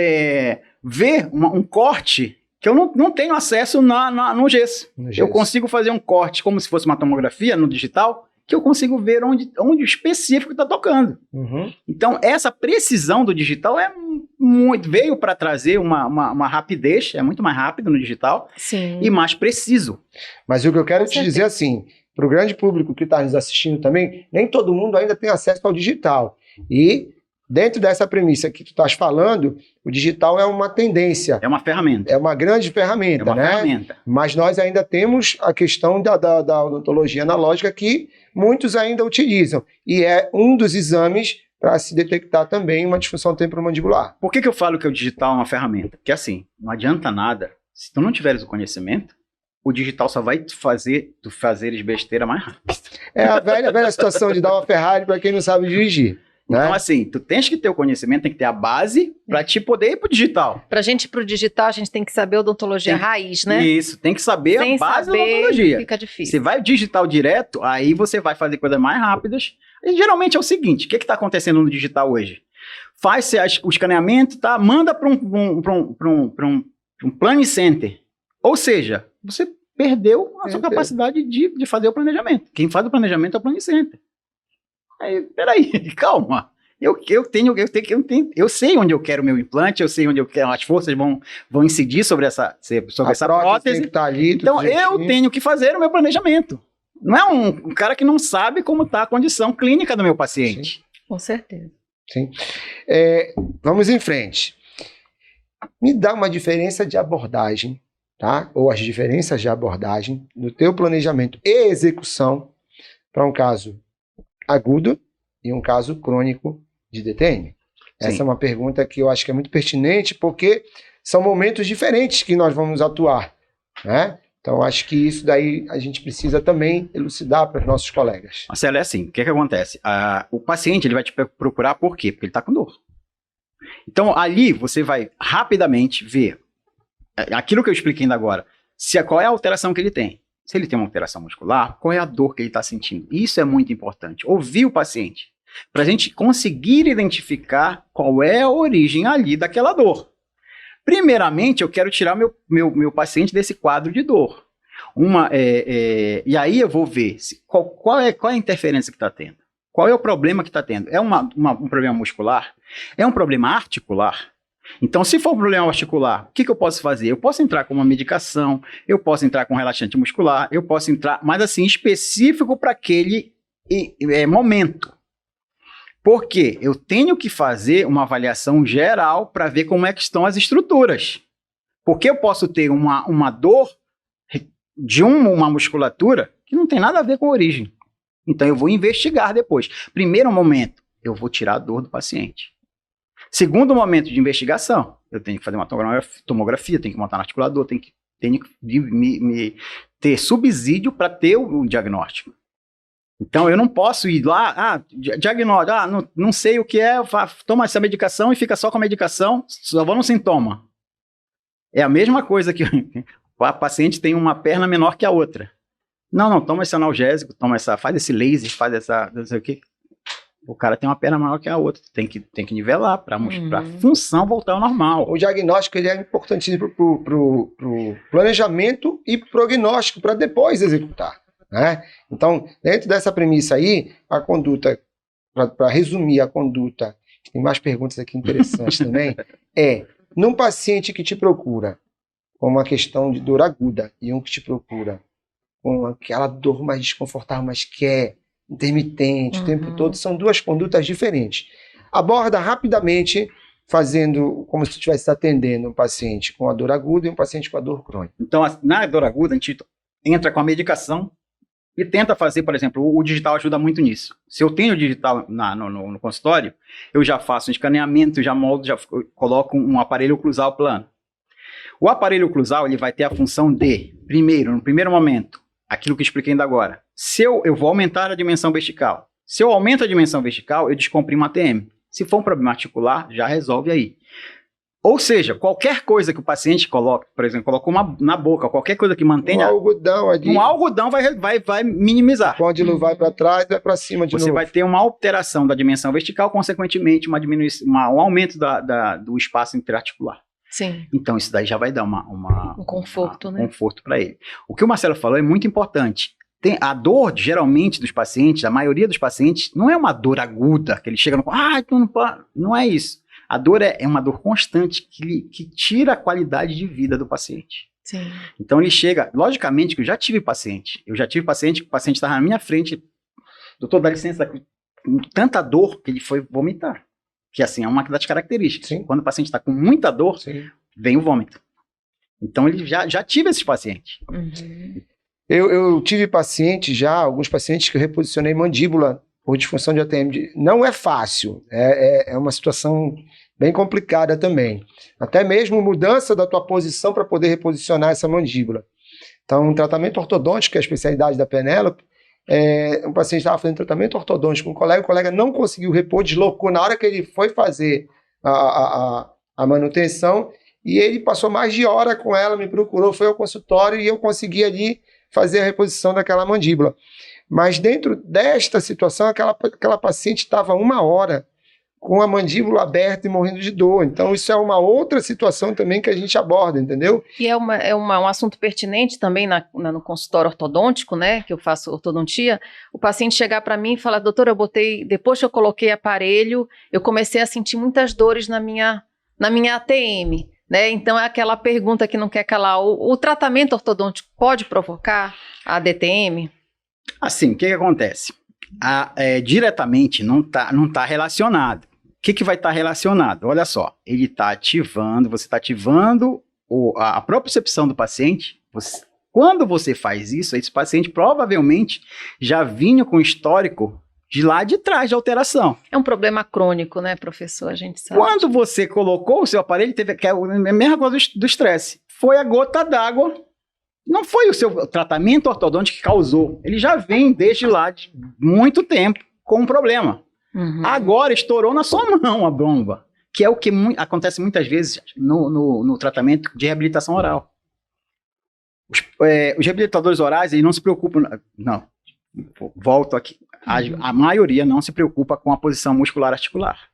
ver um corte que eu não tenho acesso no gesso. Eu consigo fazer um corte como se fosse uma tomografia no digital, que eu consigo ver onde o específico está tocando. Então, essa precisão do digital é veio para trazer uma rapidez, é muito mais rápido no digital, Sim. e mais preciso. Mas o que eu quero Com te dizer assim, para o grande público que está nos assistindo também, nem todo mundo ainda tem acesso ao digital. E dentro dessa premissa que tu estás falando, o digital é uma tendência. É uma ferramenta. É uma grande ferramenta, É uma né? ferramenta. Mas nós ainda temos a questão da odontologia analógica que muitos ainda utilizam. E é um dos exames para se detectar também uma disfunção temporomandibular. Por que eu falo que o digital é uma ferramenta? Porque assim, não adianta nada, se tu não tiveres o conhecimento, o digital só vai te fazer tu fazeres besteira mais rápido. É a velha situação de dar uma Ferrari para quem não sabe dirigir. Né? Então assim, tu tens que ter o conhecimento, tem que ter a base para te poder ir pro digital. Pra gente ir pro digital, a gente tem que saber odontologia raiz, né? Isso, tem que saber Sem a base da saber, odontologia. fica difícil. Você vai digital direto, aí você vai fazer coisas mais rápidas. E geralmente é o seguinte, o que está acontecendo no digital hoje? Faz o escaneamento, tá? Manda para um planning center. Ou seja, você perdeu a sua capacidade de fazer o planejamento. Quem faz o planejamento é o planning center. Aí, peraí, calma. Eu sei onde eu quero o meu implante, eu sei onde eu quero, as forças vão incidir sobre essa prótese. Tem que tá ali, Então eu tenho que fazer o meu planejamento. Não é um cara que não sabe como está a condição clínica do meu paciente. Sim. Com certeza. Sim. Vamos em frente. Me dá uma diferença de abordagem, tá? Ou as diferenças de abordagem no teu planejamento e execução para um caso agudo e um caso crônico de DTM. Essa Sim. é uma pergunta que eu acho que é muito pertinente, porque são momentos diferentes que nós vamos atuar, né? Então, acho que isso daí a gente precisa também elucidar para os nossos colegas. Marcelo, é assim, o que acontece? O paciente ele vai te procurar por quê? Porque ele está com dor. Então, ali você vai rapidamente ver aquilo que eu expliquei ainda agora, qual é a alteração que ele tem. Se ele tem uma alteração muscular, qual é a dor que ele está sentindo? Isso é muito importante. Ouvir o paciente, para a gente conseguir identificar qual é a origem ali daquela dor. Primeiramente, eu quero tirar meu paciente desse quadro de dor. E aí eu vou ver qual é a interferência que está tendo. Qual é o problema que está tendo? É um problema muscular? É um problema articular? Então, se for um problema articular, o que eu posso fazer? Eu posso entrar com uma medicação, eu posso entrar com um relaxante muscular, eu posso entrar, mas assim, específico para aquele momento. Porque eu tenho que fazer uma avaliação geral para ver como é que estão as estruturas. Porque eu posso ter uma dor de uma musculatura que não tem nada a ver com a origem. Então eu vou investigar depois. Primeiro momento, eu vou tirar a dor do paciente. Segundo momento de investigação, eu tenho que fazer uma tomografia, tenho que montar um articulador, tenho que ter subsídio para ter o diagnóstico. Então, eu não posso ir lá, diagnóstico, não sei o que é, toma essa medicação e fica só com a medicação, só vou no sintoma. É a mesma coisa que o paciente tem uma perna menor que a outra. Não, toma esse analgésico, faz esse laser, faz essa, não sei o que. O cara tem uma perna maior que a outra, tem que nivelar para a função voltar ao normal. O diagnóstico ele é importantíssimo para o planejamento e prognóstico para depois executar. Né? Então, dentro dessa premissa aí, a conduta, para resumir a conduta, tem mais perguntas aqui interessantes também, num paciente que te procura com uma questão de dor aguda e um que te procura com aquela dor mais desconfortável, mas que é intermitente o tempo todo, são duas condutas diferentes. Aborda rapidamente, fazendo como se estivesse atendendo um paciente com a dor aguda e um paciente com a dor crônica. Então, na dor aguda, a gente entra com a medicação e tenta fazer, por exemplo, o digital ajuda muito nisso. Se eu tenho o digital no consultório, eu já faço um escaneamento, já moldo, já coloco um aparelho oclusal plano. O aparelho oclusal ele vai ter a função de, no primeiro momento, aquilo que eu expliquei ainda agora, se eu vou aumentar a dimensão vertical. Se eu aumento a dimensão vertical, eu descomprimo a TM. Se for um problema articular, já resolve aí. Ou seja, qualquer coisa que o paciente coloque, por exemplo, colocou na boca, qualquer coisa que mantenha... Um algodão vai minimizar. O côndilo vai para trás, vai para cima de novo. Você vai ter uma alteração da dimensão vertical, consequentemente, um aumento do espaço interarticular. Sim. Então, isso daí já vai dar um conforto, né? Conforto para ele. O que o Marcelo falou é muito importante. A dor, geralmente, dos pacientes, a maioria dos pacientes, não é uma dor aguda, que ele chega no... não é isso. A dor é uma dor constante que tira a qualidade de vida do paciente. Sim. Então ele chega, logicamente que eu já tive paciente que o paciente estava na minha frente, doutor, dá licença, com tanta dor que ele foi vomitar. Que assim, é uma das características. Sim. Quando o paciente está com muita dor, Sim. vem o vômito. Então ele já tive esses pacientes. Uhum. Eu tive pacientes já, alguns pacientes que eu reposicionei mandíbula por disfunção de ATM. Não é fácil, é uma situação bem complicada também. Até mesmo mudança da tua posição para poder reposicionar essa mandíbula. Então, um tratamento ortodôntico, que é a especialidade da Penélope, um paciente estava fazendo tratamento ortodôntico com o colega não conseguiu repor, deslocou na hora que ele foi fazer a manutenção, e ele passou mais de hora com ela, me procurou, foi ao consultório e eu consegui ali fazer a reposição daquela mandíbula. Mas dentro desta situação, aquela paciente estava 1 hora com a mandíbula aberta e morrendo de dor. Então, isso é uma outra situação também que a gente aborda, entendeu? E um assunto pertinente também no consultório ortodôntico, né, que eu faço ortodontia, o paciente chegar para mim e falar, doutora, depois que eu coloquei aparelho, eu comecei a sentir muitas dores na minha ATM, né? Então, é aquela pergunta que não quer calar. O tratamento ortodôntico pode provocar a DTM? Assim, o que acontece? Diretamente não tá relacionado. O que vai estar relacionado? Olha só, ele está ativando, você está ativando a propriocepção do paciente. Quando você faz isso, esse paciente provavelmente já vinha com histórico de lá de trás de alteração. É um problema crônico, né, professor? A gente sabe. Quando você colocou o seu aparelho, que é a mesma coisa do estresse. Foi a gota d'água. Não foi o seu tratamento ortodôntico que causou. Ele já vem desde lá de muito tempo com um problema. Uhum. Agora estourou na sua mão a bomba, que é o que acontece muitas vezes no tratamento de reabilitação oral. Os reabilitadores orais, eles não se preocupam... Não, volto aqui. A maioria não se preocupa com a posição muscular articular.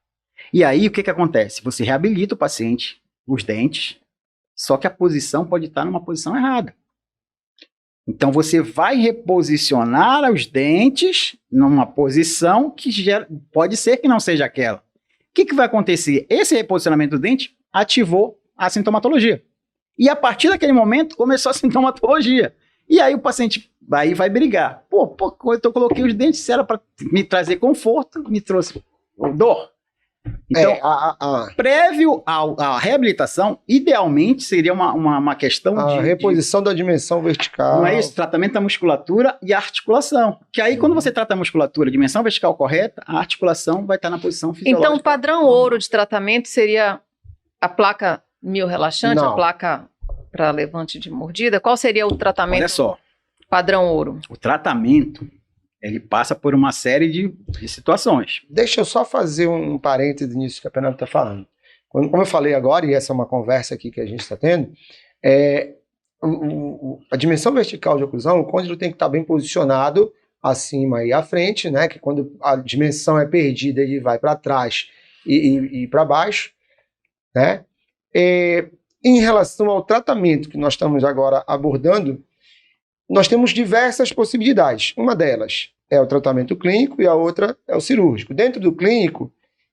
E aí, o que acontece? Você reabilita o paciente, os dentes, só que a posição pode estar numa posição errada. Então, você vai reposicionar os dentes numa posição que pode ser que não seja aquela. O que vai acontecer? Esse reposicionamento do dente ativou a sintomatologia. E a partir daquele momento, começou a sintomatologia. E aí o paciente vai brigar. Quando eu coloquei os dentes, se era para me trazer conforto, me trouxe dor. Então, prévio à reabilitação, idealmente seria uma questão de reposição da dimensão vertical. Não é isso? Tratamento da musculatura e articulação. Que aí, quando você trata a musculatura, a dimensão vertical correta, a articulação vai estar na posição fisiológica. Então, o padrão ouro de tratamento seria a placa miorrelaxante, Não. a placa para levante de mordida? Qual seria o tratamento? Olha só. Padrão ouro. O tratamento, ele passa por uma série de situações. Deixa eu só fazer um parêntese nisso que a Penélope está falando. Como eu falei agora, e essa é uma conversa aqui que a gente está tendo, a dimensão vertical de oclusão, o côndilo tem que estar bem posicionado acima e à frente, né? Que quando a dimensão é perdida, ele vai para trás e para baixo, né? Em relação ao tratamento que nós estamos agora abordando, nós temos diversas possibilidades. Uma delas é o tratamento clínico e a outra é o cirúrgico. Dentro do clínico,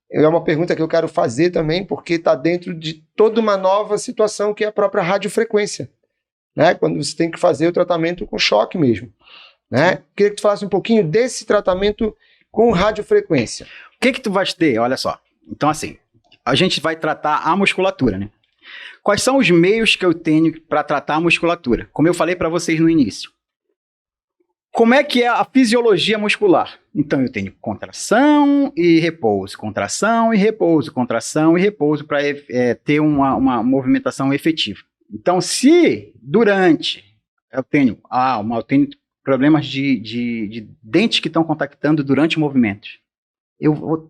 é uma pergunta que eu quero fazer também, porque está dentro de toda uma nova situação que é a própria radiofrequência, né? Quando você tem que fazer o tratamento com choque mesmo, né? Queria que tu falasse um pouquinho desse tratamento com radiofrequência. O que tu vais ter? Olha só. Então, assim, a gente vai tratar a musculatura, né? Quais são os meios que eu tenho para tratar a musculatura? Como eu falei para vocês no início. Como é que é a fisiologia muscular? Então, eu tenho contração e repouso, contração e repouso, contração e repouso para ter uma movimentação efetiva. Então, se durante eu tenho problemas de dentes que estão contactando durante o movimento,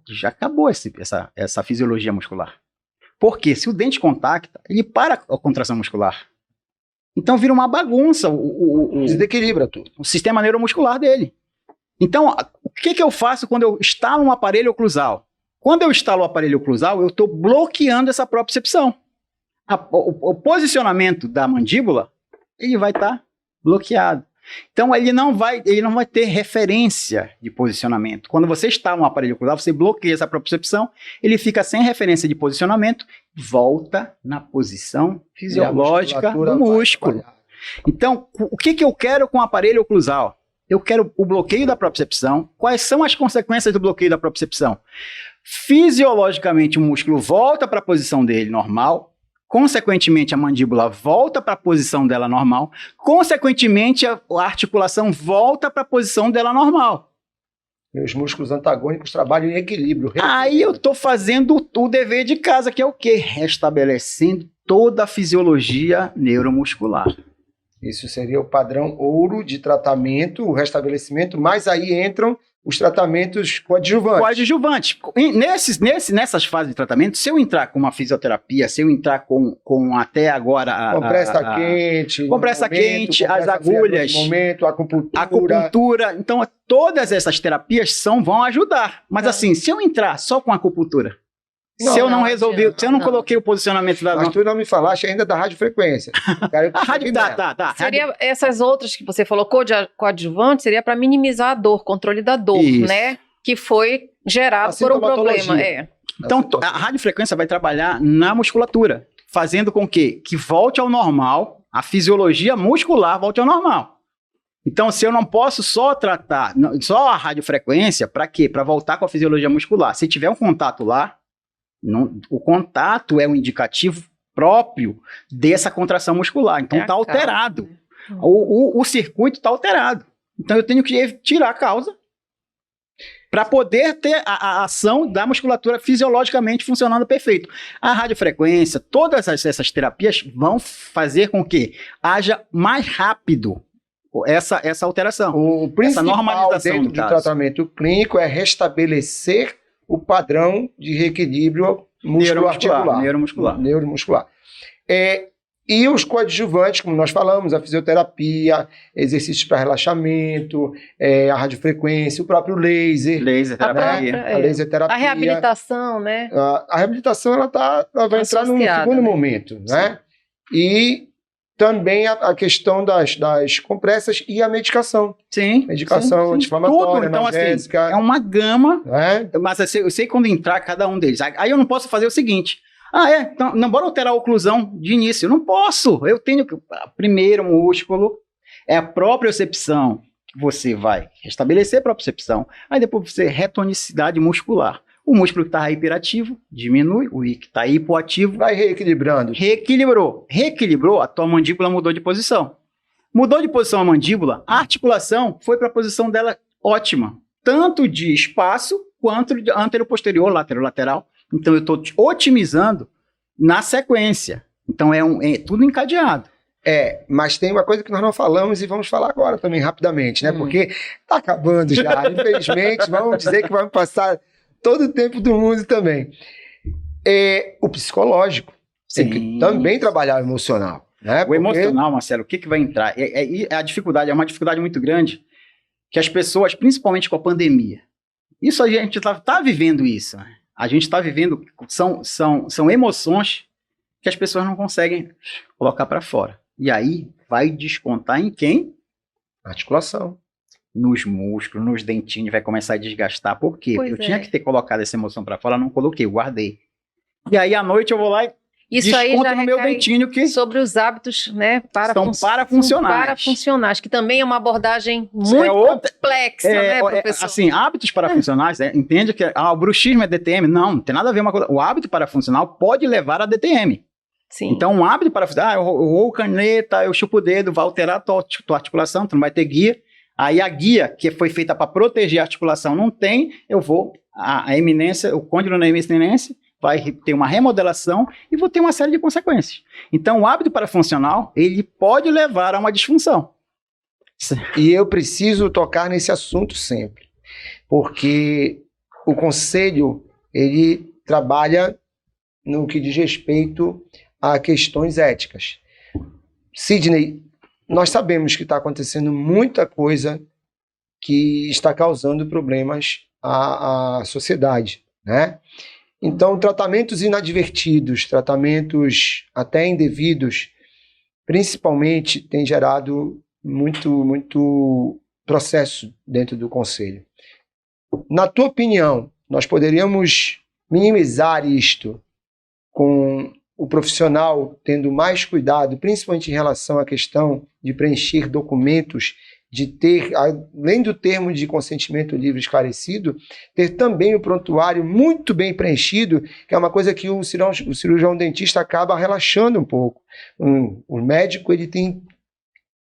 já acabou essa fisiologia muscular. Porque se o dente contacta, ele para a contração muscular. Então vira uma bagunça Desequilibra tudo. o sistema neuromuscular dele. Então, o que eu faço quando eu instalo um aparelho oclusal? Quando eu instalo o aparelho oclusal, eu estou bloqueando essa propriocepção. O posicionamento da mandíbula, ele vai estar bloqueado. Então, ele não vai ter referência de posicionamento. Quando você está no aparelho oclusal, você bloqueia essa propriocepção, ele fica sem referência de posicionamento, volta na posição fisiológica do músculo. Então, o que eu quero com o aparelho oclusal? Eu quero o bloqueio da propriocepção. Quais são as consequências do bloqueio da propriocepção? Fisiologicamente, o músculo volta para a posição dele normal. Consequentemente, a mandíbula volta para a posição dela normal. Consequentemente, a articulação volta para a posição dela normal. Os músculos antagônicos trabalham em equilíbrio. Aí eu estou fazendo o dever de casa, que é o quê? Restabelecendo toda a fisiologia neuromuscular. Isso seria o padrão ouro de tratamento, o restabelecimento, mas aí entram os tratamentos coadjuvantes. Coadjuvantes. Nessas fases de tratamento, se eu entrar com uma fisioterapia, se eu entrar com até agora... Compressa quente, as agulhas... Acupuntura. Então, todas essas terapias vão ajudar. Mas assim, se eu entrar só com acupuntura, se eu não coloquei o posicionamento da... Mas tu não me falaste ainda da radiofrequência. Seria essas outras que você falou, coadjuvante, seria para minimizar a dor, controle da dor, né? Que foi gerado por um problema. Então, a radiofrequência vai trabalhar na musculatura, fazendo com que volte ao normal, a fisiologia muscular volte ao normal. Então, se eu não posso só tratar, só a radiofrequência, para quê? Para voltar com a fisiologia muscular. Se tiver um contato lá, o contato é um indicativo próprio dessa contração muscular. Então, está alterado. O circuito está alterado. Então, eu tenho que tirar a causa para poder ter a ação da musculatura fisiologicamente funcionando perfeito. A radiofrequência, todas essas terapias vão fazer com que haja mais rápido essa alteração. O principal dentro do tratamento clínico é restabelecer o padrão de reequilíbrio neuromuscular. E os coadjuvantes, como nós falamos, a fisioterapia, exercícios para relaxamento, a radiofrequência, o próprio laser. A laser terapia. A reabilitação, né? A reabilitação ela vai entrar num segundo momento, né? E também a questão das compressas e a medicação. Medicação anti-inflamatória, então, analgésica. Assim, é uma gama, mas eu sei quando entrar cada um deles. Aí eu não posso fazer o seguinte, então não bora alterar a oclusão de início. Eu não posso, eu tenho que... Primeiro músculo é a propriocepção, que você vai restabelecer a propriocepção, aí depois você retonicidade muscular. O músculo que está hiperativo diminui, o que está hipoativo vai reequilibrando. Reequilibrou, a tua mandíbula mudou de posição. Mudou de posição a mandíbula, a articulação foi para a posição dela ótima, tanto de espaço quanto de anteroposterior, lateral. Então eu estou otimizando na sequência. Então é tudo encadeado. Mas tem uma coisa que nós não falamos e vamos falar agora também rapidamente, né? Porque está acabando já, infelizmente, vamos dizer que vamos passar todo o tempo do mundo também. O psicológico tem que também trabalhar o emocional. Né? O emocional, Marcelo, o que vai entrar? A dificuldade, é uma dificuldade muito grande que as pessoas, principalmente com a pandemia, isso a gente está vivendo isso. Né? A gente está vivendo, são emoções que as pessoas não conseguem colocar para fora. E aí vai descontar em quem? Articulação. Nos músculos, nos dentinhos, vai começar a desgastar. Por quê? Porque eu tinha que ter colocado essa emoção para fora, não coloquei, eu guardei. E aí, à noite, eu vou lá e desconto no meu dentinho que... Sobre os hábitos, né? Parafuncionais. Que também é uma abordagem muito complexa, né, professor? Assim, hábitos parafuncionais, entende que o bruxismo é DTM? Não tem nada a ver uma coisa. O hábito parafuncional pode levar a DTM. Sim. Então, um hábito parafuncional, eu roo caneta, eu chupo o dedo, vai alterar a tua articulação, tu não vai ter guia. Aí a guia, que foi feita para proteger a articulação, não tem, a eminência, o côndilo na eminência, vai ter uma remodelação e vou ter uma série de consequências. Então, o hábito parafuncional, ele pode levar a uma disfunção. E eu preciso tocar nesse assunto sempre, porque o conselho, ele trabalha no que diz respeito a questões éticas. Sidney, nós sabemos que está acontecendo muita coisa que está causando problemas à sociedade, né? Então, tratamentos inadvertidos, tratamentos até indevidos, principalmente, têm gerado muito processo dentro do conselho. Na tua opinião, nós poderíamos minimizar isto com o profissional tendo mais cuidado, principalmente em relação à questão de preencher documentos, de ter, além do termo de consentimento livre esclarecido, ter também o prontuário muito bem preenchido, que é uma coisa que o cirurgião dentista acaba relaxando um pouco. O médico, ele tem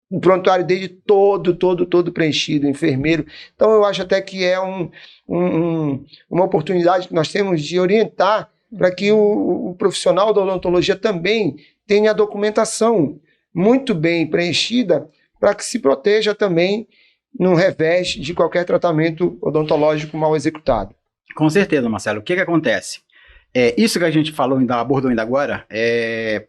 o prontuário dele todo preenchido, enfermeiro. Então, eu acho até que é uma oportunidade que nós temos de orientar para que o profissional da odontologia também tenha a documentação muito bem preenchida para que se proteja também no revés de qualquer tratamento odontológico mal executado. Com certeza, Marcelo. O que acontece? Isso que a gente falou, abordou ainda agora,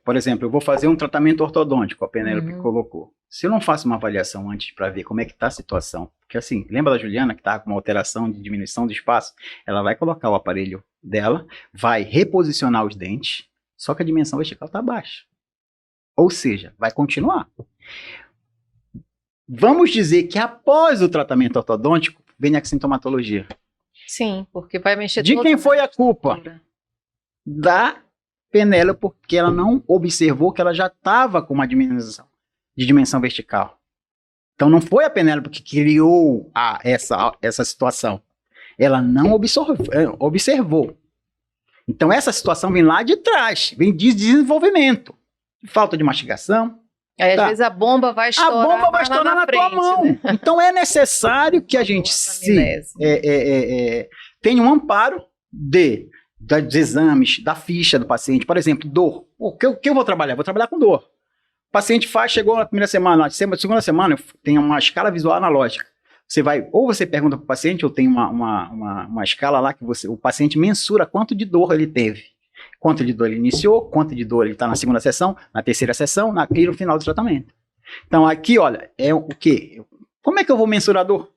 por exemplo, eu vou fazer um tratamento ortodôntico, a Penélope colocou. Se eu não faço uma avaliação antes para ver como é que está a situação, porque assim, lembra da Juliana que está com uma alteração de diminuição do espaço? Ela vai colocar o aparelho dela, vai reposicionar os dentes, só que a dimensão vertical está baixa. Ou seja, vai continuar. Vamos dizer que após o tratamento ortodôntico, vem a sintomatologia. Sim, porque vai mexer de quem foi a culpa? Da Penélope, porque ela não observou que ela já estava com uma diminuição de dimensão vertical. Então não foi a Penélope que criou essa situação. Ela não observou. Então essa situação vem lá de trás, vem de desenvolvimento. Falta de mastigação. Aí às vezes a bomba vai estourar. A bomba vai estourar na tua mão. Né? Então é necessário que a gente tenha um amparo dos exames, da ficha do paciente. Por exemplo, dor. O que eu vou trabalhar? Vou trabalhar com dor. O paciente chegou na primeira semana, na segunda semana, tem uma escala visual analógica. Você pergunta para o paciente, ou tem uma escala lá que o paciente mensura quanto de dor ele teve. Quanto de dor ele iniciou, quanto de dor ele está na segunda sessão, na terceira sessão e no final do tratamento. Então aqui, olha, é o quê? Como é que eu vou mensurar a dor?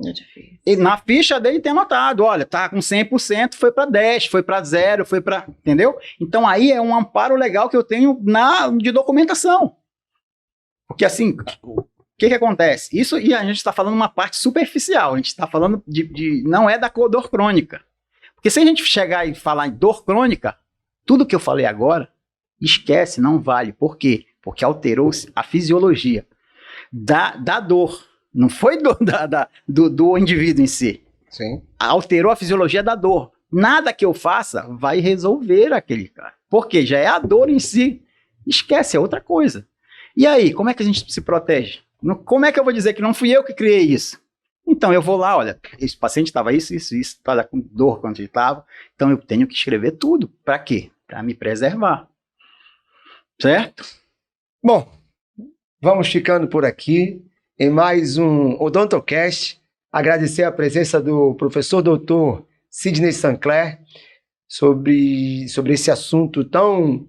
É difícil. E na ficha dele tem anotado, olha, tá com 100%, foi para 10, foi para 0, foi para... Entendeu? Então aí é um amparo legal que eu tenho de documentação. Porque assim, o que acontece? Isso, e a gente está falando uma parte superficial, a gente está falando não é da dor crônica. Porque se a gente chegar e falar em dor crônica, tudo que eu falei agora, esquece, não vale. Por quê? Porque alterou-se a fisiologia da dor. Não foi do indivíduo em si. Sim. Alterou a fisiologia da dor. Nada que eu faça vai resolver aquele cara. Porque já é a dor em si. Esquece, é outra coisa. E aí, como é que a gente se protege? Como é que eu vou dizer que não fui eu que criei isso? Então eu vou lá, olha, esse paciente estava isso, estava com dor quando ele estava, então eu tenho que escrever tudo. Para quê? Para me preservar. Certo? Bom, vamos ficando por aqui em mais um Odontocast. Agradecer a presença do professor doutor Sidney Sancler sobre esse assunto tão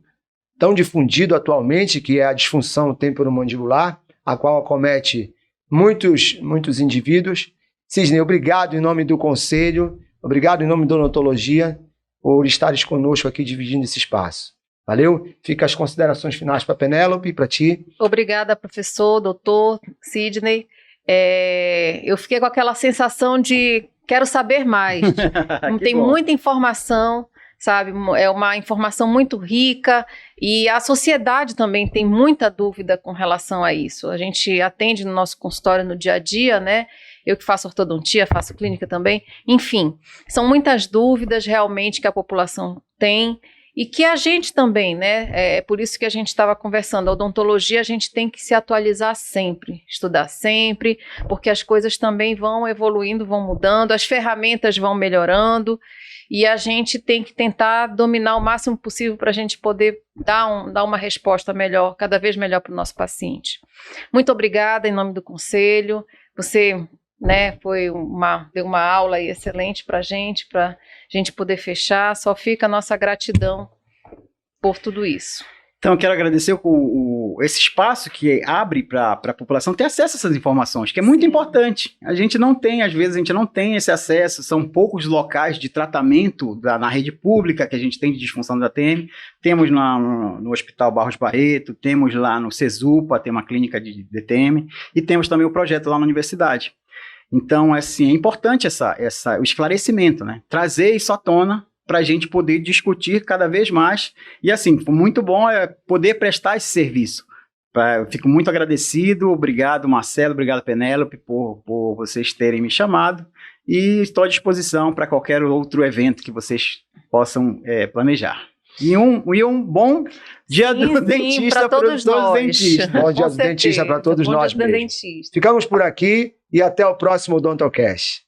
difundido atualmente, que é a disfunção temporomandibular, a qual acomete muitos indivíduos. Sidney, obrigado em nome do Conselho, obrigado em nome da odontologia por estares conosco aqui dividindo esse espaço. Valeu? Fica as considerações finais para a Penélope, para ti. Obrigada, professor, doutor Sidney. Eu fiquei com aquela sensação de quero saber mais. Tem muita informação, sabe? É uma informação muito rica e a sociedade também tem muita dúvida com relação a isso. A gente atende no nosso consultório no dia a dia, né? Eu que faço ortodontia, faço clínica também. Enfim, são muitas dúvidas realmente que a população tem e que a gente também, né? É por isso que a gente estava conversando. A odontologia a gente tem que se atualizar sempre, estudar sempre, porque as coisas também vão evoluindo, vão mudando, as ferramentas vão melhorando. E a gente tem que tentar dominar o máximo possível para a gente poder dar uma resposta melhor, cada vez melhor para o nosso paciente. Muito obrigada em nome do Conselho. Você, né, deu uma aula aí excelente para a gente poder fechar. Só fica a nossa gratidão por tudo isso. Então, eu quero agradecer esse espaço que abre para a população ter acesso a essas informações, que é muito importante. Às vezes, a gente não tem esse acesso, são poucos locais de tratamento na rede pública que a gente tem de disfunção da TM. Temos no Hospital Barros Barreto, temos lá no CESUPA, tem uma clínica de DTM, e temos também o projeto lá na universidade. Então, assim, é importante o esclarecimento, né? Trazer isso à tona, para a gente poder discutir cada vez mais. E assim, muito bom poder prestar esse serviço. Eu fico muito agradecido, obrigado Marcelo, obrigado Penélope por vocês terem me chamado, e estou à disposição para qualquer outro evento que vocês possam planejar. E um bom dia do dentista para todos os dentistas. Bom dia do dentista para todos nós mesmo. Ficamos por aqui e até o próximo Odontocast.